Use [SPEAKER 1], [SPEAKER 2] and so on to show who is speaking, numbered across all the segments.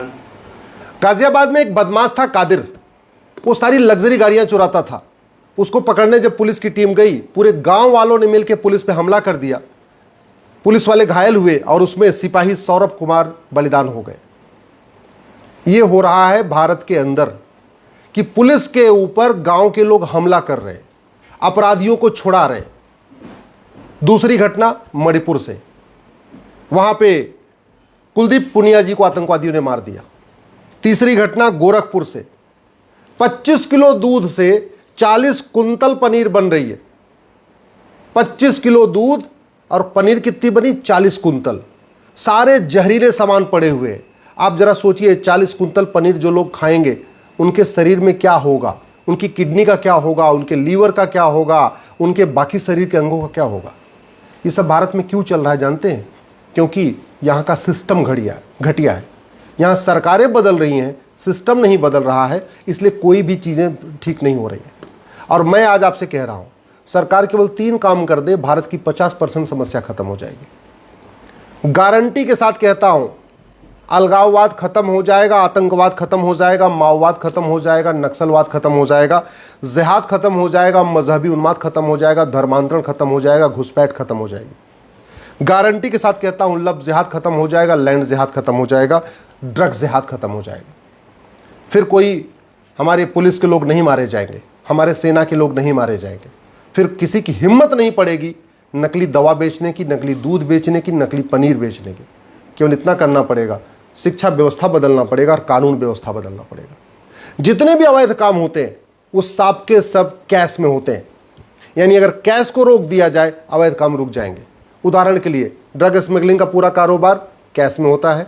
[SPEAKER 1] गाजियाबाद में एक बदमाश था कादिर। वो सारी लग्जरी गाड़ियां चुराता था। उसको पकड़ने जब पुलिस की टीम गई, पूरे गांव वालों ने मिलकर पुलिस पे हमला कर दिया। पुलिस वाले घायल हुए और उसमें सिपाही सौरभ कुमार बलिदान हो गए। ये हो रहा है भारत के अंदर कि पुलिस के ऊपर गांव के लोग हमला कर रहे, अपराधियों को छुड़ा रहे। दूसरी घटना मणिपुर से, वहां पे कुलदीप पुनिया जी को आतंकवादियों ने मार दिया। तीसरी घटना गोरखपुर से, 25 किलो दूध से 40 कुंतल पनीर बन रही है। 25 किलो दूध और पनीर कितनी बनी? 40 कुंतल। सारे जहरीले सामान पड़े हुए हैं। आप जरा सोचिए, 40 कुंतल पनीर जो लोग खाएंगे उनके शरीर में क्या होगा, उनकी किडनी का क्या होगा, उनके लीवर का क्या होगा, उनके बाकी शरीर के अंगों का क्या होगा। ये सब भारत में क्यों चल रहा है जानते हैं? क्योंकि यहाँ का सिस्टम घटिया है। यहाँ सरकारें बदल रही हैं, सिस्टम नहीं बदल रहा है, इसलिए कोई भी चीज़ें ठीक नहीं हो रही हैं। और मैं आज आपसे कह रहा हूँ, सरकार केवल 3 काम कर दे, भारत की 50% समस्या खत्म हो जाएगी। गारंटी के साथ कहता हूँ, अलगाववाद खत्म हो जाएगा, आतंकवाद खत्म हो जाएगा, माओवाद खत्म हो जाएगा, नक्सलवाद खत्म हो जाएगा, जिहाद खत्म हो जाएगा, मजहबी उन्माद खत्म हो जाएगा, धर्मांतरण खत्म हो जाएगा, घुसपैठ खत्म हो जाएगी। गारंटी के साथ कहता हूं, लव जिहाद खत्म हो जाएगा, लैंड जिहाद खत्म हो जाएगा, ड्रग्स जिहाद खत्म हो जाएगा। फिर कोई हमारे पुलिस के लोग नहीं मारे जाएंगे, हमारे सेना के लोग नहीं मारे जाएंगे। फिर किसी की हिम्मत नहीं पड़ेगी नकली दवा बेचने की, नकली दूध बेचने की, नकली पनीर बेचने की। केवल इतना करना पड़ेगा, शिक्षा व्यवस्था बदलना पड़ेगा और कानून व्यवस्था बदलना पड़ेगा। जितने भी अवैध काम होते हैं वो सब के सब कैश में होते हैं। यानी अगर कैश को रोक दिया जाए, अवैध काम रुक जाएंगे। उदाहरण के लिए, ड्रग स्मगलिंग का पूरा कारोबार कैश में होता है,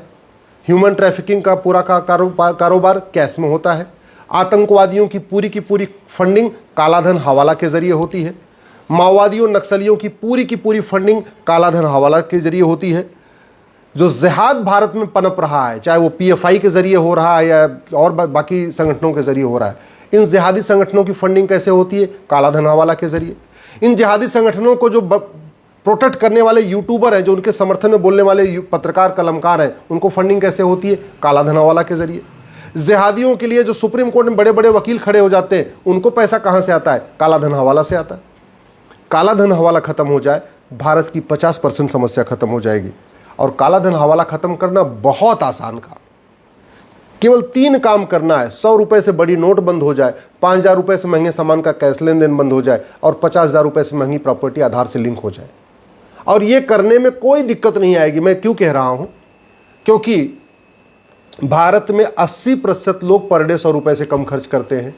[SPEAKER 1] ह्यूमन ट्रैफिकिंग का पूरा कारोबार कैश में होता है, आतंकवादियों की पूरी फंडिंग कालाधन हवाला के जरिए होती है, माओवादियों नक्सलियों की पूरी फंडिंग कालाधन हवाला के जरिए होती है। जो जिहाद भारत में पनप रहा है, चाहे वो पीएफआई के जरिए हो रहा है या और बाकी संगठनों के जरिए हो रहा है, इन जिहादी संगठनों की फंडिंग कैसे होती है? कालाधन हवाला के जरिए। इन जिहादी संगठनों को जो प्रोटेक्ट करने वाले यूट्यूबर हैं, जो उनके समर्थन में बोलने वाले पत्रकार कलमकार हैं, उनको फंडिंग कैसे होती है? कालाधन हवाला के जरिए। जिहादियों के लिए जो सुप्रीम कोर्ट में बड़े बड़े वकील खड़े हो जाते हैं, उनको पैसा कहां से आता है? कालाधन हवाला से आता है। कालाधन हवाला खत्म हो जाए, भारत की 50% समस्या खत्म हो जाएगी। और कालाधन हवाला खत्म करना बहुत आसान काम, केवल 3 काम करना है। 100 रुपए से बड़ी नोट बंद हो जाए, 5,000 रुपए से महंगे सामान का कैश लेन देन बंद हो जाए और 50,000 रुपए से महंगी प्रॉपर्टी आधार से लिंक हो जाए। और ये करने में कोई दिक्कत नहीं आएगी। मैं क्यों कह रहा हूं? क्योंकि भारत में 80% लोग पर डे 100 रुपए से कम खर्च करते हैं।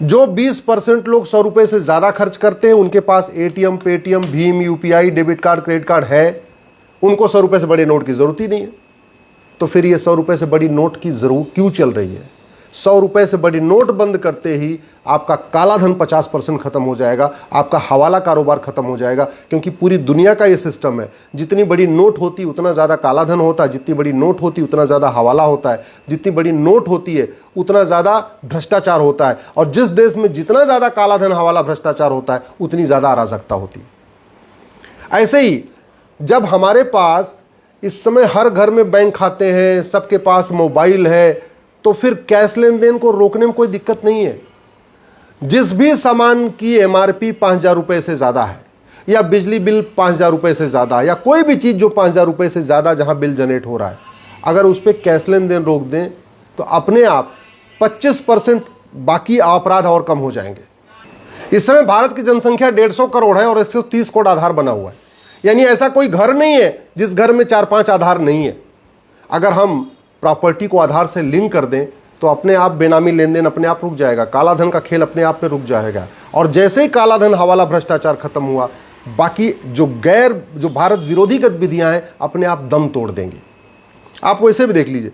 [SPEAKER 1] जो 20% लोग 100 रुपए से ज्यादा खर्च करते हैं, उनके पास एटीएम, पेटीएम, भीम, UPI, debit card, credit card है, उनको 100 रुपए से बड़े नोट की जरूरत ही नहीं है। तो फिर ये 100 रुपए से बड़ी नोट की जरूरत क्यों चल रही है? 100 रुपए से बड़ी नोट बंद करते ही आपका कालाधन 50% खत्म हो जाएगा, आपका हवाला कारोबार खत्म हो जाएगा। क्योंकि पूरी दुनिया का ये सिस्टम है, जितनी बड़ी नोट होती उतना ज्यादा कालाधन होता है, जितनी बड़ी नोट होती उतना ज्यादा हवाला होता है, जितनी बड़ी नोट होती है उतना ज्यादा भ्रष्टाचार होता है, और जिस देश में जितना ज्यादा कालाधन हवाला भ्रष्टाचार होता है उतनी ज्यादा अराजकता होती है। ऐसे ही जब हमारे पास इस समय हर घर में बैंक खाते हैं, सबके पास मोबाइल है, तो फिर कैश लेन देन को रोकने में कोई दिक्कत नहीं है। जिस भी सामान की एमआरपी 5,000 रुपए से ज्यादा है, या बिजली बिल 5,000 रुपए से ज्यादा, या कोई भी चीज जो 5,000 रुपए से ज्यादा जहां बिल जनरेट हो रहा है, अगर उस पर कैश लेन देन रोक दें तो अपने आप 25% बाकी अपराध और कम हो जाएंगे। इस समय भारत की जनसंख्या 150 करोड़ है और 130 करोड़ आधार बना हुआ है। यानी ऐसा कोई घर नहीं है जिस घर में 4-5 आधार नहीं है। अगर हम प्रॉपर्टी को आधार से लिंक कर दें तो अपने आप बेनामी लेन देन अपने आप रुक जाएगा, कालाधन का खेल अपने आप में रुक जाएगा। और जैसे ही कालाधन हवाला भ्रष्टाचार खत्म हुआ, बाकी जो भारत विरोधी गतिविधियां हैं अपने आप दम तोड़ देंगे। आप वैसे भी देख लीजिए,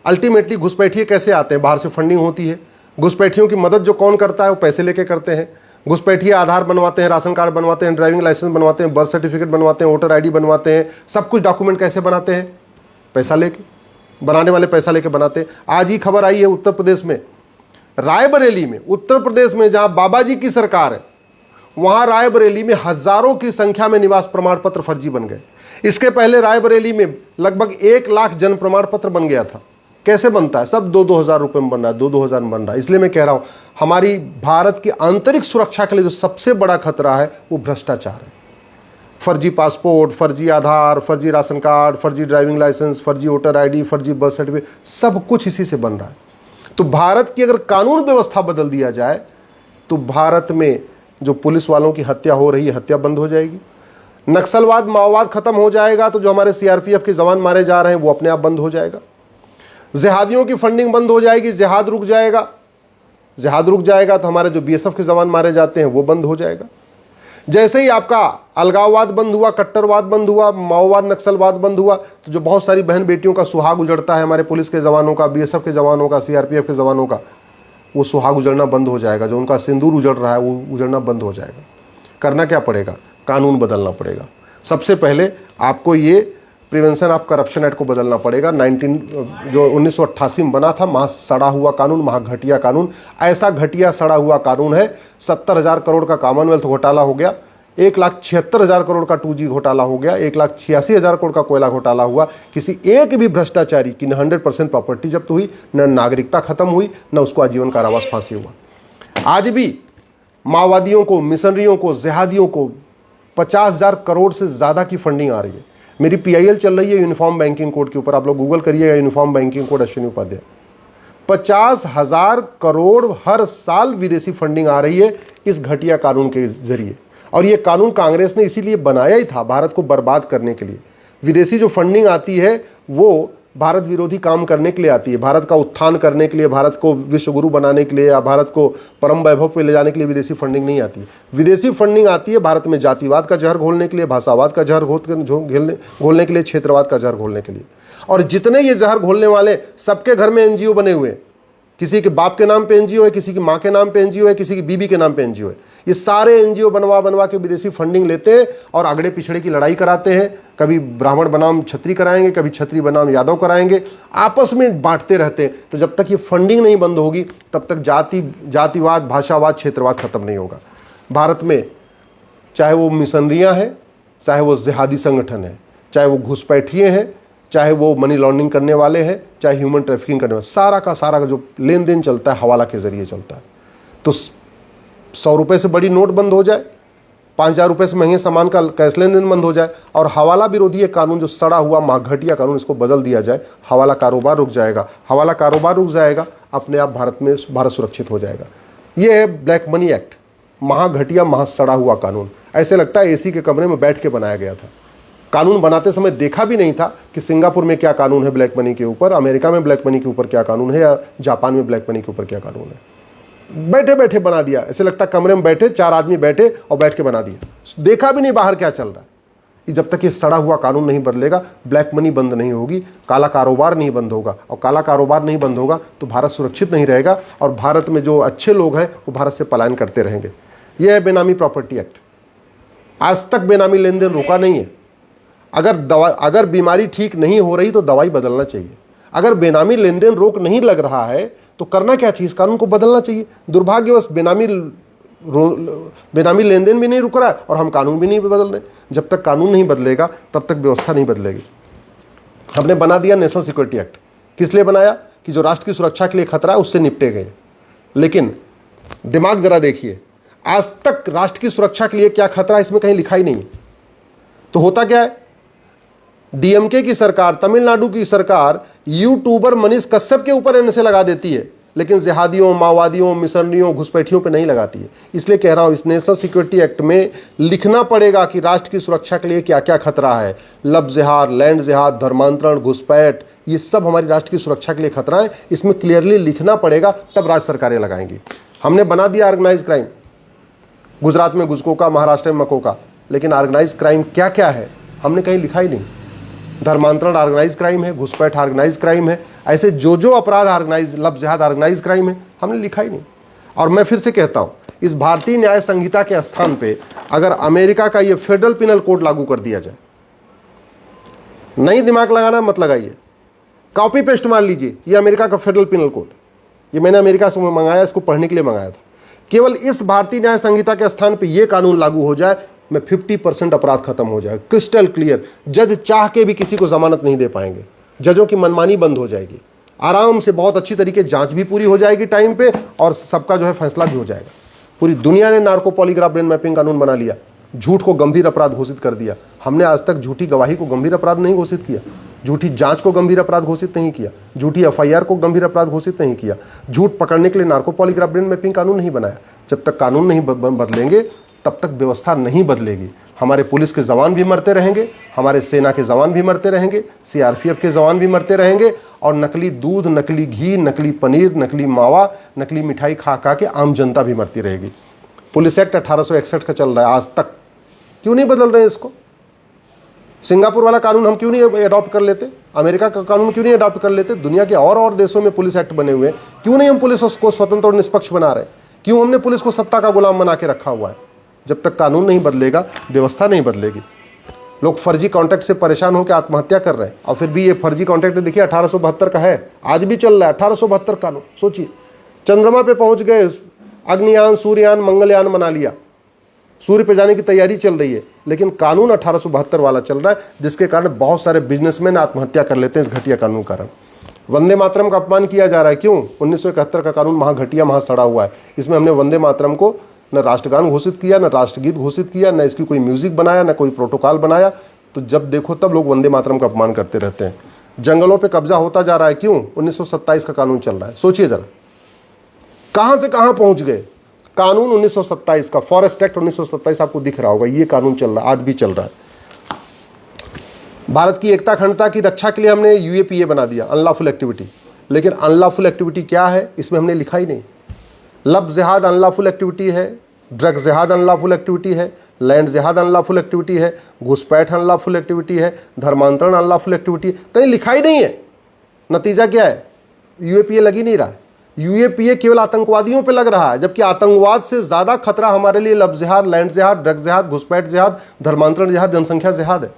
[SPEAKER 1] अल्टीमेटली घुसपैठिए कैसे आते हैं? बाहर से फंडिंग होती है। घुसपैठियों की मदद जो कौन करता है? वो पैसे लेके करते हैं। घुसपैठिए आधार बनवाते हैं, राशन कार्ड बनवाते हैं, ड्राइविंग लाइसेंस बनवाते हैं, बर्थ सर्टिफिकेट बनवाते हैं, वोटर आईडी बनवाते हैं। सब कुछ डॉक्यूमेंट कैसे बनाते हैं? पैसा लेके, बनाने वाले पैसा लेके बनाते हैं। आज ही खबर आई है उत्तर प्रदेश में, रायबरेली में, उत्तर प्रदेश में जहां बाबा जी की सरकार है, वहां रायबरेली में हजारों की संख्या में निवास प्रमाण पत्र फर्जी बन गए। इसके पहले रायबरेली में लगभग 1 लाख जन्म प्रमाण पत्र बन गया था। कैसे बनता है? सब 2-2 हज़ार रुपये में बन रहा है, 2-2 हज़ार में बन रहा है। इसलिए मैं कह रहा हूँ हमारी भारत की आंतरिक सुरक्षा के लिए जो सबसे बड़ा खतरा है वो भ्रष्टाचार है। फर्जी पासपोर्ट, फर्जी आधार, फर्जी राशन कार्ड, फर्जी ड्राइविंग लाइसेंस, फर्जी वोटर आईडी, फर्जी बर्थ सर्टिफिकेट, सब कुछ इसी से बन रहा है। तो भारत की अगर कानून व्यवस्था बदल दिया जाए तो भारत में जो पुलिस वालों की हत्या हो रही है, हत्या बंद हो जाएगी। नक्सलवाद, माओवाद खत्म हो जाएगा तो जो हमारे सीआरपीएफ के जवान मारे जा रहे हैं वो अपने आप बंद हो जाएगा। जिहादियों की फंडिंग बंद हो जाएगी, जिहाद रुक जाएगा। जिहाद रुक जाएगा तो हमारे जो बीएसएफ के जवान मारे जाते हैं वो बंद हो जाएगा। जैसे ही आपका अलगाववाद बंद हुआ, कट्टरवाद बंद हुआ, माओवाद नक्सलवाद बंद हुआ, तो जो बहुत सारी बहन बेटियों का सुहाग उजड़ता है, हमारे पुलिस के जवानों का, बीएसएफ के जवानों का, सीआरपीएफ के जवानों का, वो सुहाग उजड़ना बंद हो जाएगा। जो उनका सिंदूर उजड़ रहा है वो उजड़ना बंद हो जाएगा। करना क्या पड़ेगा? कानून बदलना पड़ेगा। सबसे पहले आपको ये प्रिवेंशन ऑफ करप्शन एक्ट को बदलना पड़ेगा। 1988 में बना था, महा सड़ा हुआ कानून, महा घटिया कानून। ऐसा घटिया सड़ा हुआ कानून है, 70,000 करोड़ का कॉमनवेल्थ घोटाला हो गया, 1,76,000 करोड़ का 2G घोटाला हो गया, 1,86,000 करोड़ का कोयला घोटाला हुआ। किसी एक भी भ्रष्टाचारी की न 100% प्रॉपर्टी जब्त हुई, न नागरिकता खत्म हुई, न उसको आजीवन कारावास फांसी हुआ। आज भी माओवादियों को, मिशनरियों को, जिहादियों को 50,000 करोड़ से ज़्यादा की फंडिंग आ रही है। मेरी PIL चल रही है यूनिफॉर्म बैंकिंग कोड के ऊपर, आप लोग गूगल करिएगा uniform banking code Ashwini Upadhyay. 50,000 crore हर साल विदेशी फंडिंग आ रही है इस घटिया कानून के जरिए। और ये कानून कांग्रेस ने इसीलिए बनाया ही था, भारत को बर्बाद करने के लिए। विदेशी जो फंडिंग आती है वो भारत विरोधी काम करने के लिए आती है, भारत का उत्थान करने के लिए, भारत को विश्व गुरु बनाने के लिए या भारत को परम वैभव पे ले जाने के लिए विदेशी फंडिंग नहीं आती है। विदेशी फंडिंग आती है भारत में जातिवाद का जहर घोलने के लिए, भाषावाद का जहर घोलने के लिए, क्षेत्रवाद का जहर घोलने के लिए। और जितने ये जहर घोलने वाले, सबके घर में NGO बने हुए हैं। किसी के बाप के नाम पे NGO है, किसी की माँ के नाम पे NGO है, किसी की बीबी के नाम पे NGO है। ये सारे NGO बनवा के विदेशी फंडिंग लेते हैं और अगड़े पिछड़े की लड़ाई कराते हैं। कभी ब्राह्मण बनाम छत्री कराएंगे, कभी छत्री बनाम यादव कराएंगे, आपस में बांटते रहते हैं। तो जब तक ये फंडिंग नहीं बंद होगी तब तक जातिवाद, भाषावाद, क्षेत्रवाद खत्म नहीं होगा। भारत में चाहे वो मिशनरियाँ हैं, चाहे वो जिहादी संगठन है, चाहे वो घुसपैठिए हैं, चाहे वो मनी लॉन्ड्रिंग करने वाले हैं, चाहे ह्यूमन ट्रैफिकिंग करने वाले, सारा का सारा जो लेन देन चलता है हवाला के जरिए चलता है। तो 100 रुपये से बड़ी नोट बंद हो जाए, 5,000 रुपये से महंगे सामान का कैश लेन देन बंद हो जाए, और हवाला विरोधी एक कानून जो सड़ा हुआ घटिया कानून, इसको बदल दिया जाए, हवाला कारोबार रुक जाएगा। हवाला कारोबार रुक जाएगा, अपने आप भारत सुरक्षित हो जाएगा। ये है ब्लैक मनी एक्ट, घटिया, सड़ा हुआ कानून। ऐसे लगता है AC के कमरे में बैठ के बनाया गया था। कानून बनाते समय देखा भी नहीं था कि सिंगापुर में क्या कानून है ब्लैक मनी के ऊपर, अमेरिका में ब्लैक मनी के ऊपर क्या कानून है, या जापान में ब्लैक मनी के ऊपर क्या कानून है। बैठे बैठे बना दिया। ऐसे लगता कमरे में बैठे 4 आदमी बैठे और बैठ के बना दिया, देखा भी नहीं बाहर क्या चल रहा है। जब तक ये सड़ा हुआ कानून नहीं बदलेगा, ब्लैक मनी बंद नहीं होगी, काला कारोबार नहीं बंद होगा, और काला कारोबार नहीं बंद होगा तो भारत सुरक्षित नहीं रहेगा, और भारत में जो अच्छे लोग हैं वो भारत से पलायन करते रहेंगे। यह है बेनामी प्रॉपर्टी एक्ट। आज तक बेनामी लेन देन रुका नहीं है। अगर बीमारी ठीक नहीं हो रही तो दवाई बदलना चाहिए। अगर बेनामी लेन देन रोक नहीं लग रहा है तो करना क्या चाहिए? इस कानून को बदलना चाहिए। दुर्भाग्यवश बेनामी लेन देन भी नहीं रुक रहा है और हम कानून भी नहीं बदल रहे। जब तक कानून नहीं बदलेगा तब तक व्यवस्था नहीं बदलेगी। हमने बना दिया नेशनल सिक्योरिटी एक्ट। किस लिए बनाया? कि जो राष्ट्र की सुरक्षा के लिए खतरा है उससे निपटे गए। लेकिन दिमाग जरा देखिए, आज तक राष्ट्र की सुरक्षा के लिए क्या खतरा है इसमें कहीं लिखा ही नहीं है। तो होता क्या है, DMK की सरकार, तमिलनाडु की सरकार यूट्यूबर मनीष कश्यप के ऊपर NSA लगा देती है, लेकिन जिहादियों, माओवादियों, मिशनरियों, घुसपैठियों पे नहीं लगाती है। इसलिए कह रहा हूं, इस नेशनल सिक्योरिटी एक्ट में लिखना पड़ेगा कि राष्ट्र की सुरक्षा के लिए क्या क्या खतरा है। लब जिहाद, लैंड जिहाद, धर्मांतरण, घुसपैठ, ये सब हमारी राष्ट्र की सुरक्षा के लिए खतरा है। इसमें क्लियरली लिखना पड़ेगा, तब राज्य सरकारें लगाएंगी। हमने बना दिया ऑर्गेनाइज क्राइम, गुजरात में गुजकोका, महाराष्ट्र में मकोका, लेकिन ऑर्गेनाइज क्राइम क्या क्या है हमने कहीं लिखा ही नहीं। धर्मांतरण ऑर्गेनाइज क्राइम है, घुसपैठ ऑर्गेनाइज क्राइम है, ऐसे जो अपराध ऑर्गेनाइज, लब जिहाद ऑर्गेनाइज क्राइम है, हमने लिखा ही नहीं। और मैं फिर से कहता हूं, इस भारतीय न्याय संहिता के स्थान पे अगर अमेरिका का ये फेडरल पिनल कोड लागू कर दिया जाए, नहीं दिमाग लगाना मत लगाइए, कॉपी पेस्ट मार लीजिए, ये अमेरिका का फेडरल पिनल कोड, ये मैंने अमेरिका से मंगाया, इसको पढ़ने के लिए मंगाया था। केवल इस भारतीय न्याय संहिता के स्थान पे ये कानून लागू हो जाए, में 50% अपराध खत्म हो जाएगा, क्रिस्टल क्लियर। जज चाह के भी किसी को जमानत नहीं दे पाएंगे, जजों की मनमानी बंद हो जाएगी। आराम से बहुत अच्छी तरीके जांच भी पूरी हो जाएगी टाइम पे और सबका जो है फैसला भी हो जाएगा। पूरी दुनिया ने नार्को पॉलीग्राफ ब्रेन मैपिंग कानून बना लिया, झूठ को गंभीर अपराध घोषित कर दिया। हमने आज तक झूठी गवाही को गंभीर अपराध नहीं घोषित किया, झूठी जांच को गंभीर अपराध घोषित नहीं किया, झूठी एफआईआर को गंभीर अपराध घोषित नहीं किया, झूठ पकड़ने के लिए नार्को पॉलीग्राफ ब्रेन मैपिंग कानून नहीं बनाया। जब तक कानून नहीं बदलेंगे तब तक व्यवस्था नहीं बदलेगी। हमारे पुलिस के जवान भी मरते रहेंगे, हमारे सेना के जवान भी मरते रहेंगे, सीआरपीएफ के जवान भी मरते रहेंगे और नकली दूध, नकली घी, नकली पनीर, नकली मावा, नकली मिठाई खा खा के आम जनता भी मरती रहेगी। पुलिस एक्ट 1861 का चल रहा है आज तक, क्यों नहीं बदल रहे इसको? सिंगापुर वाला कानून हम क्यों नहीं अडॉप्ट कर लेते? अमेरिका का कानून क्यों नहीं अडॉप्ट कर लेते? दुनिया के और देशों में पुलिस एक्ट बने हुए हैं, क्यों नहीं हम पुलिस को स्वतंत्र और निष्पक्ष बना रहे? क्यों हमने पुलिस को सत्ता का गुलाम बना के रखा हुआ है? जब तक कानून नहीं बदलेगा व्यवस्था नहीं बदलेगी। लोग फर्जी कॉन्ट्रैक्ट से परेशान होकर आत्महत्या कर रहे हैं और फिर भी ये फर्जी कॉन्ट्रैक्ट देखिए 1872 का है, आज भी चल रहा है 1872 कानून। सोचिए, चंद्रमा पे पहुंच गए, अग्नियान, सूर्ययान, मंगलयान बना लिया, सूर्य पे जाने की तैयारी चल रही है, लेकिन कानून 1872 वाला चल रहा है, जिसके कारण बहुत सारे बिजनेसमैन आत्महत्या कर लेते हैं इस घटिया कानून के कारण। वंदे मातरम का अपमान किया जा रहा है, क्यों? 1971 का कानून महा घटिया, महा सड़ा हुआ है। इसमें हमने वंदे मातरम को न राष्ट्रगान घोषित किया, न राष्ट्रगीत घोषित किया, न इसकी कोई म्यूजिक बनाया, न कोई प्रोटोकॉल बनाया। तो जब देखो तब लोग वंदे मातरम का अपमान करते रहते हैं। जंगलों पे कब्जा होता जा रहा है, क्यों? 1927 का कानून चल रहा है। सोचिए जरा, कहां से कहां पहुंच गए। कानून 1927 का, फॉरेस्ट एक्ट 1927 आपको दिख रहा होगा, ये कानून चल रहा है, आज भी चल रहा है। भारत की एकता अखंडता की रक्षा के लिए हमने यूएपीए बना दिया, अनलॉफुल एक्टिविटी। लेकिन अनलॉफुल एक्टिविटी क्या है इसमें हमने लिखा ही नहीं। लव जिहाद अनलॉफुल एक्टिविटी है, ड्रग जिहाद अनलॉफुल एक्टिविटी है, लैंड जिहाद अनलॉफुल एक्टिविटी है, घुसपैठ अनलॉफुल एक्टिविटी है, धर्मांतरण अनलॉफुल एक्टिविटी, कहीं लिखा ही नहीं है। नतीजा क्या है? यूएपीए लग ही नहीं रहा है। यूएपीए केवल आतंकवादियों पे लग रहा है, जबकि आतंकवाद से ज्यादा खतरा हमारे लिए लव जिहाद, लैंड जिहाद, ड्रग जिहाद, घुसपैठ जिहाद, धर्मांतरण जिहाद, जनसंख्या जिहाद है।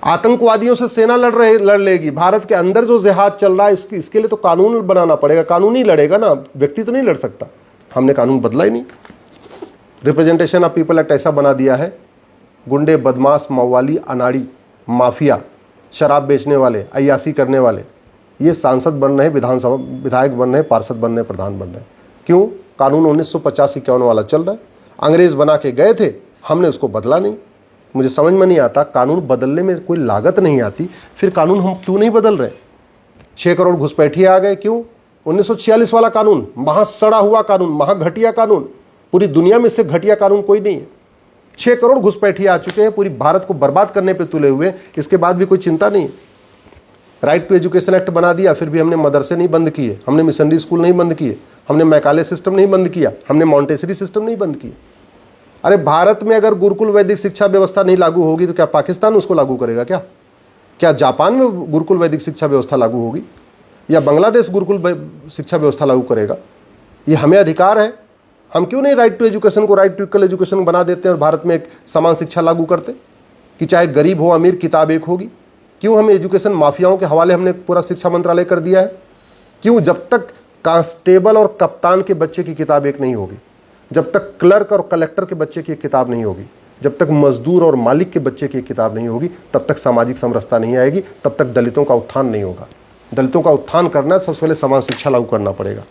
[SPEAKER 1] आतंकवादियों से सेना लड़ लेगी। भारत के अंदर जो जिहाद चल रहा है इसके लिए तो कानून बनाना पड़ेगा। कानून ही लड़ेगा ना, व्यक्ति तो नहीं लड़ सकता। हमने कानून बदला ही नहीं। रिप्रेजेंटेशन ऑफ पीपल एक्ट ऐसा बना दिया है, गुंडे, बदमाश, मवाली, अनाड़ी, माफिया, शराब बेचने वाले, अय्यासी करने वाले, ये सांसद बन रहे हैं, विधानसभा विधायक बन रहे हैं, पार्षद बन रहे हैं, प्रधान बन रहे हैं। क्यों? कानून 1950-51 वाला चल रहा है। अंग्रेज बना के गए थे, हमने उसको बदला नहीं। मुझे समझ में नहीं आता, कानून बदलने में कोई लागत नहीं आती, फिर कानून हम क्यों नहीं बदल रहे? 6 करोड़ घुसपैठिए आ गए, क्यों? 1946 वाला कानून, महा सड़ा हुआ कानून, महा घटिया कानून, पूरी दुनिया में से घटिया कानून कोई नहीं है। 6 करोड़ घुसपैठिए आ चुके हैं, पूरी भारत को बर्बाद करने पर तुले हुए, इसके बाद भी कोई चिंता नहीं है। राइट टू एजुकेशन एक्ट बना दिया, फिर भी हमने मदरसे नहीं बंद किए, हमने मिशनरी स्कूल नहीं बंद किए, हमने मैकाले सिस्टम नहीं बंद किया, हमने मॉन्टेसरी सिस्टम नहीं बंद किया। अरे भारत में अगर गुरुकुल वैदिक शिक्षा व्यवस्था नहीं लागू होगी तो क्या पाकिस्तान उसको लागू करेगा? क्या जापान में गुरुकुल वैदिक शिक्षा व्यवस्था लागू होगी? या बांग्लादेश गुरुकुल शिक्षा व्यवस्था लागू करेगा? ये हमें अधिकार है। हम क्यों नहीं राइट टू एजुकेशन को राइट टू इक्वल एजुकेशन बना देते हैं और भारत में एक समान शिक्षा लागू करते कि चाहे गरीब हो अमीर, किताब एक होगी? क्यों हम एजुकेशन माफियाओं के हवाले हमने पूरा शिक्षा मंत्रालय कर दिया है? क्यों? जब तक कांस्टेबल और कप्तान के बच्चे की किताब एक नहीं होगी, जब तक क्लर्क और कलेक्टर के बच्चे की किताब नहीं होगी, जब तक मजदूर और मालिक के बच्चे की किताब नहीं होगी, तब तक सामाजिक समरसता नहीं आएगी, तब तक दलितों का उत्थान नहीं होगा। दलितों का उत्थान करना है, सबसे पहले समान शिक्षा लागू करना पड़ेगा।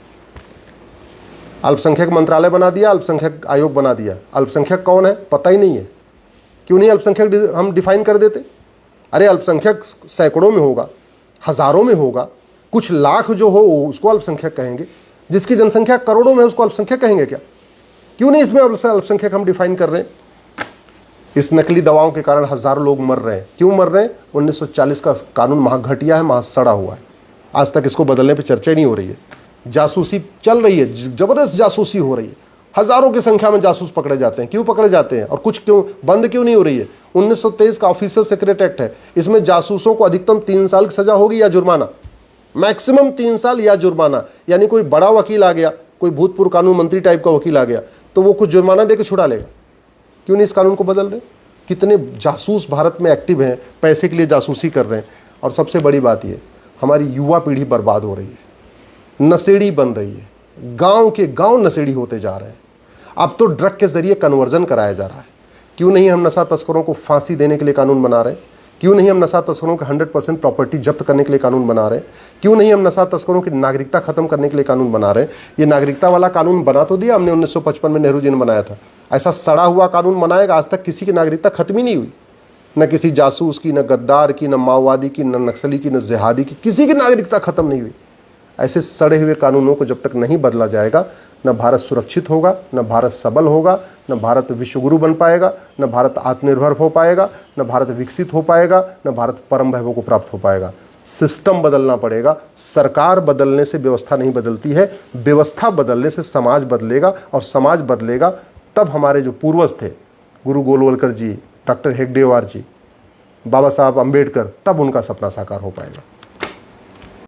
[SPEAKER 1] अल्पसंख्यक मंत्रालय बना दिया, अल्पसंख्यक आयोग बना दिया। अल्पसंख्यक कौन है पता ही नहीं है। क्यों नहीं अल्पसंख्यक हम डिफाइन कर देते? अरे अल्पसंख्यक सैकड़ों में होगा, हजारों में होगा, कुछ लाख जो हो उसको अल्पसंख्यक कहेंगे, जिसकी जनसंख्या करोड़ों में उसको अल्पसंख्यक कहेंगे क्या? क्यों नहीं इसमें अल्पसंख्यक हम डिफाइन कर रहे हैं? इस नकली दवाओं के कारण हजारों लोग मर रहे हैं। क्यों मर रहे हैं? 1940 का कानून महा घटिया है, महा सड़ा हुआ है। आज तक इसको बदलने पर चर्चा नहीं हो रही है। जासूसी चल रही है, जबरदस्त जासूसी हो रही है, हजारों की संख्या में जासूस पकड़े जाते हैं। क्यों पकड़े जाते हैं और कुछ क्यों बंद क्यों नहीं हो रही है? 1923 का ऑफिसर सीक्रेट एक्ट है, इसमें जासूसों को अधिकतम 3 साल की सजा होगी या जुर्माना, मैक्सिमम 3 साल या जुर्माना। यानी कोई बड़ा वकील आ गया, कोई भूतपूर्व कानून मंत्री टाइप का वकील आ गया तो वो कुछ जुर्माना देकर छुड़ा लेगा। क्यों नहीं इस कानून को बदल रहे? कितने जासूस भारत में एक्टिव हैं, पैसे के लिए जासूसी कर रहे हैं। और सबसे बड़ी बात ये, हमारी युवा पीढ़ी बर्बाद हो रही है, नशेड़ी बन रही है, गांव के गांव नशेड़ी होते जा रहे हैं। अब तो ड्रग के जरिए कन्वर्जन कराया जा रहा है। क्यों नहीं हम नशा तस्करों को फांसी देने के लिए कानून बना रहे हैं? क्यों नहीं हम नशा तस्करों के 100% प्रॉपर्टी जब्त करने के लिए कानून बना रहे हैं? क्यों नहीं हम नशा तस्करों की नागरिकता खत्म करने के लिए कानून बना रहे हैं? ये नागरिकता वाला कानून बना तो दिया हमने, 1955 में नेहरू जी ने बनाया था। ऐसा सड़ा हुआ कानून बनाएगा, आज तक किसी की नागरिकता खत्म ही नहीं हुई, न किसी जासूस की, न गद्दार की, न माओवादी की, न नक्सली की, न जिहादी की, किसी की नागरिकता खत्म नहीं हुई। ऐसे सड़े हुए कानूनों को जब तक नहीं बदला जाएगा, न भारत सुरक्षित होगा, न भारत सबल होगा, न भारत विश्वगुरु बन पाएगा, न भारत आत्मनिर्भर हो पाएगा, न भारत विकसित हो पाएगा, न भारत परम वैभव को प्राप्त हो पाएगा। सिस्टम बदलना पड़ेगा। सरकार बदलने से व्यवस्था नहीं बदलती है, व्यवस्था बदलने से समाज बदलेगा, और समाज बदलेगा तब हमारे जो पूर्वज थे, गुरु गोलवलकर जी, डॉक्टर हेगडेवार जी, बाबा साहब अम्बेडकर, तब उनका सपना साकार हो पाएगा।